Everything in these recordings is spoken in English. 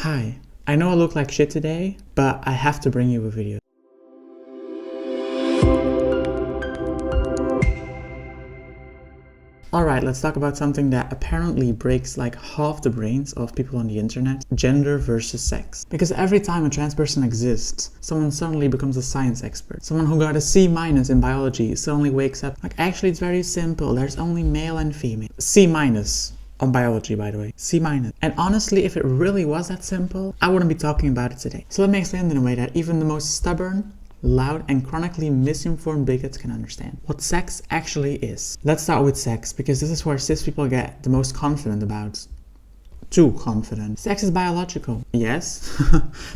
Hi, I know I look like shit today, but I have to bring you a video. Alright, let's talk about something that apparently breaks like half the brains of people on the internet. Gender versus sex. Because every time a trans person exists, someone suddenly becomes a science expert. Someone who got a C- in biology suddenly wakes up like, actually it's very simple, there's only male and female. C- on biology, by the way. C-. And honestly, if it really was that simple, I wouldn't be talking about it today. So let me explain it in a way that even the most stubborn, loud, and chronically misinformed bigots can understand what sex actually is. Let's start with sex, because this is where cis people get the most confident about. Too confident. Sex is biological. Yes,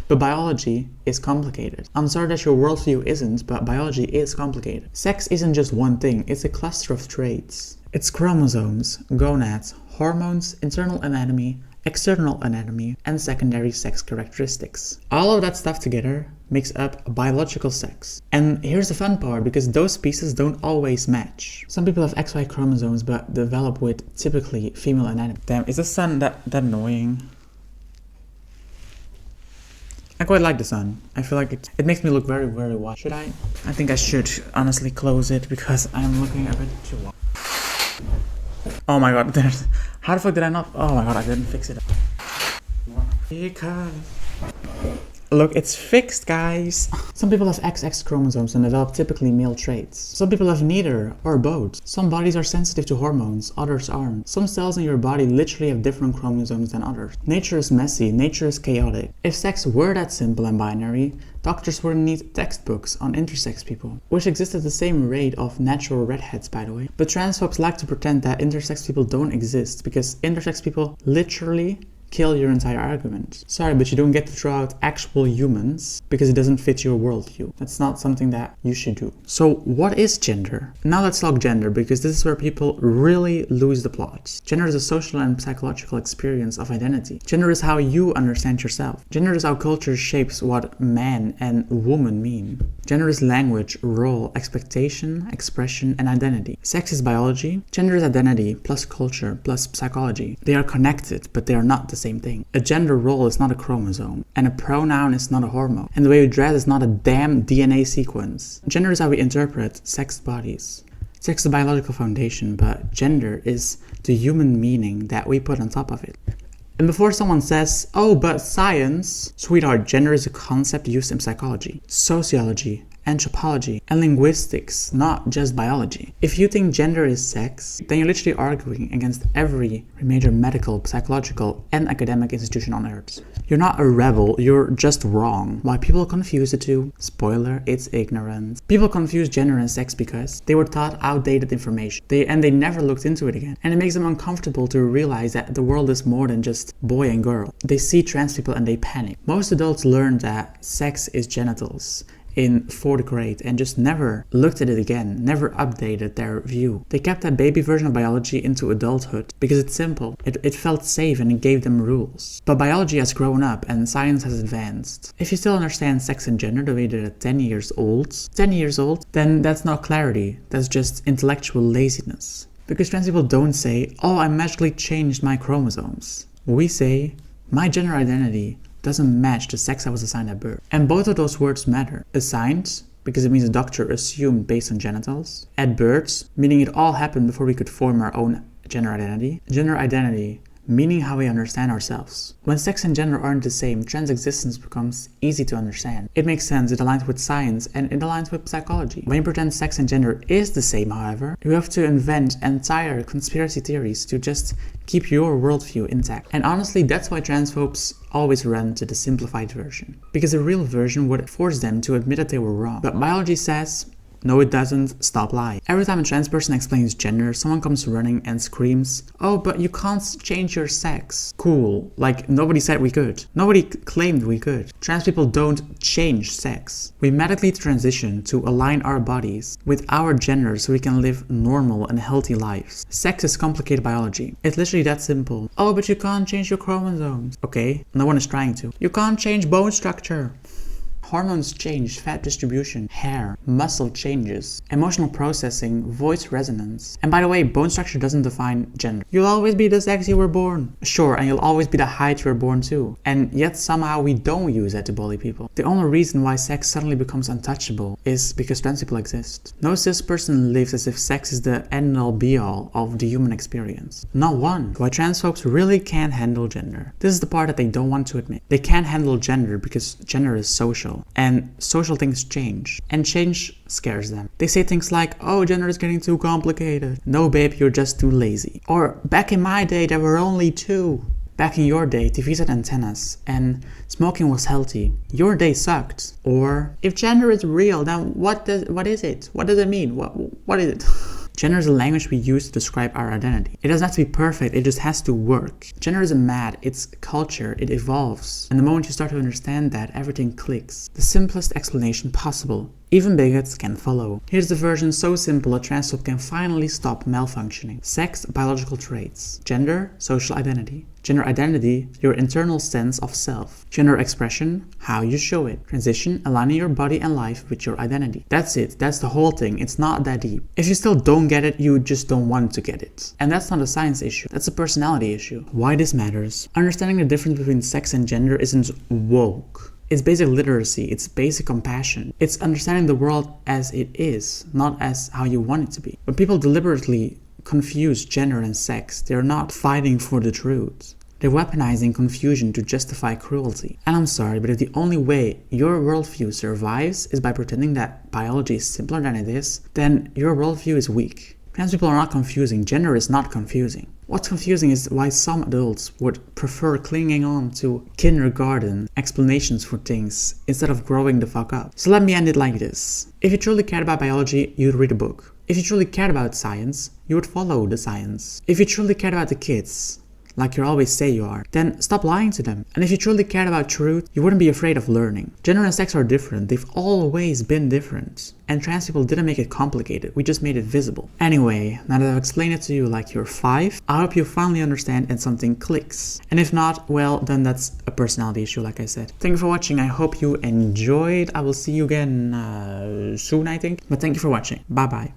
but biology is complicated. I'm sorry that your worldview isn't, but biology is complicated. Sex isn't just one thing, it's a cluster of traits. It's chromosomes, gonads, hormones, internal anatomy, external anatomy, and secondary sex characteristics. All of that stuff together makes up a biological sex. And here's the fun part, because those pieces don't always match. Some people have XY chromosomes but develop with typically female anatomy. Damn, is the sun that annoying? I quite like the sun. I feel like it makes me look very, very white. Should I? I think I should honestly close it because I'm looking a bit too white. Oh my god, how the fuck did I not? Oh my god, I didn't fix it. Because look, it's fixed, guys. Some people have XX chromosomes and develop typically male traits. Some people have neither or both. Some bodies are sensitive to hormones, others aren't. Some cells in your body literally have different chromosomes than others. Nature is messy, nature is chaotic. If sex were that simple and binary, doctors wouldn't need textbooks on intersex people, which exist at the same rate of natural redheads, by the way. But transphobes like to pretend that intersex people don't exist because intersex people literally kill your entire argument. Sorry, but you don't get to throw out actual humans because it doesn't fit your worldview. That's not something that you should do. So what is gender? Now let's talk gender, because this is where people really lose the plot. Gender is a social and psychological experience of identity. Gender is how you understand yourself. Gender is how culture shapes what man and woman mean. Gender is language, role, expectation, expression, and identity. Sex is biology. Gender is identity plus culture plus psychology. They are connected, but they are not the same thing. A gender role is not a chromosome, and a pronoun is not a hormone, and the way we dress is not a damn DNA sequence. Gender is how we interpret sexed bodies. Sex is the biological foundation, but gender is the human meaning that we put on top of it. And before someone says, oh, but science, sweetheart, gender is a concept used in psychology, sociology, anthropology, and linguistics, not just biology. If you think gender is sex, then you're literally arguing against every major medical, psychological, and academic institution on earth. You're not a rebel, you're just wrong. Why people confuse the two? Spoiler, it's ignorance. People confuse gender and sex because they were taught outdated information. They never looked into it again. And it makes them uncomfortable to realize that the world is more than just boy and girl. They see trans people and they panic. Most adults learn that sex is genitals in 4th grade and just never looked at it again, never updated their view. They kept that baby version of biology into adulthood because it's simple, it felt safe, and it gave them rules. But biology has grown up and science has advanced. If you still understand sex and gender the way that at 10 years old, then that's not clarity, that's just intellectual laziness. Because trans people don't say, oh, I magically changed my chromosomes. We say, my gender identity doesn't match the sex I was assigned at birth. And both of those words matter. Assigned, because it means the doctor assumed based on genitals. At birth, meaning it all happened before we could form our own gender identity. Gender identity, meaning how we understand ourselves. When sex and gender aren't the same, trans existence becomes easy to understand. It makes sense, it aligns with science, and it aligns with psychology. When you pretend sex and gender is the same, however, you have to invent entire conspiracy theories to just keep your worldview intact. And honestly, that's why transphobes always run to the simplified version. Because the real version would force them to admit that they were wrong. But biology says, no it doesn't, stop lying. Every time a trans person explains gender, someone comes running and screams, oh, but you can't change your sex. Cool, like nobody said we could. Nobody claimed we could. Trans people don't change sex. We medically transition to align our bodies with our gender so we can live normal and healthy lives. Sex is complicated biology. It's literally that simple. Oh, but you can't change your chromosomes. Okay, no one is trying to. You can't change bone structure. Hormones change, fat distribution, hair, muscle changes, emotional processing, voice resonance. And by the way, bone structure doesn't define gender. You'll always be the sex you were born. Sure, and you'll always be the height you were born to. And yet somehow we don't use that to bully people. The only reason why sex suddenly becomes untouchable is because trans people exist. No cis person lives as if sex is the end all be all of the human experience. Not one. Why trans folks really can't handle gender. This is the part that they don't want to admit. They can't handle gender because gender is social. And social things change. And change scares them. They say things like, oh, gender is getting too complicated. No, babe, you're just too lazy. Or, back in my day, there were only two. Back in your day, TVs had antennas, and smoking was healthy. Your day sucked. Or, if gender is real, then what is it? What does it mean? What is it? Gender is a language we use to describe our identity. It doesn't have to be perfect, it just has to work. Gender isn't mad, it's culture, it evolves. And the moment you start to understand that, everything clicks. The simplest explanation possible. Even bigots can follow. Here's the version so simple a transphobe can finally stop malfunctioning. Sex, biological traits. Gender, social identity. Gender identity, your internal sense of self. Gender expression, how you show it. Transition, aligning your body and life with your identity. That's it. That's the whole thing. It's not that deep. If you still don't get it, you just don't want to get it. And that's not a science issue. That's a personality issue. Why this matters? Understanding the difference between sex and gender isn't woke. It's basic literacy, it's basic compassion. It's understanding the world as it is, not as how you want it to be. When people deliberately confuse gender and sex, they're not fighting for the truth. They're weaponizing confusion to justify cruelty. And I'm sorry, but if the only way your worldview survives is by pretending that biology is simpler than it is, then your worldview is weak. Trans people are not confusing. Gender is not confusing. What's confusing is why some adults would prefer clinging on to kindergarten explanations for things instead of growing the fuck up. So let me end it like this. If you truly cared about biology, you'd read a book. If you truly cared about science, you would follow the science. If you truly cared about the kids, like you always say you are, then stop lying to them. And if you truly cared about truth, you wouldn't be afraid of learning. Gender and sex are different. They've always been different. And trans people didn't make it complicated. We just made it visible. Anyway, now that I've explained it to you like you're 5, I hope you finally understand and something clicks. And if not, well, then that's a personality issue, like I said. Thank you for watching. I hope you enjoyed. I will see you again soon, I think. But thank you for watching. Bye-bye.